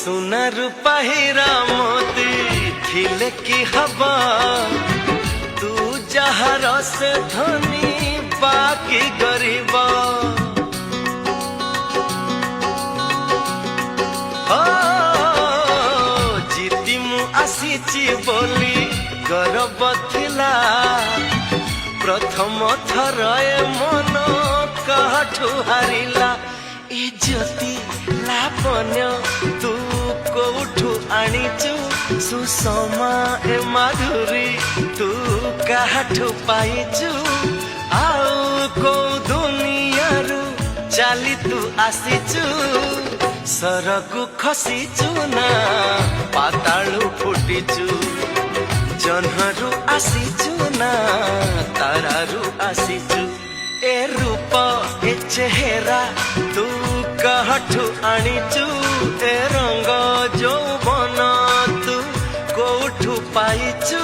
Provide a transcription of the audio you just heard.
सुना रूपा हीरा मोती थिले की हवा तू जहार से धनी बाकी गरीब जीती मु आसीची बोली गर्व थिला प्रथम थर ए मन कहठू हारिला ए ज्योति लापन्य तू कोठू आनीचु सुषमा ए माधुरी तू काठू पाइचु आउ को दुनियारू चाली तू आसीचु सरगु खसीचु ना पातालू फुटीचु जन्हरू आसीचु ना तारारू आसीचु ए रूप ए चेहरा तू कहठू आनीचु ए रंग जो बन तू कोठू पाइचु।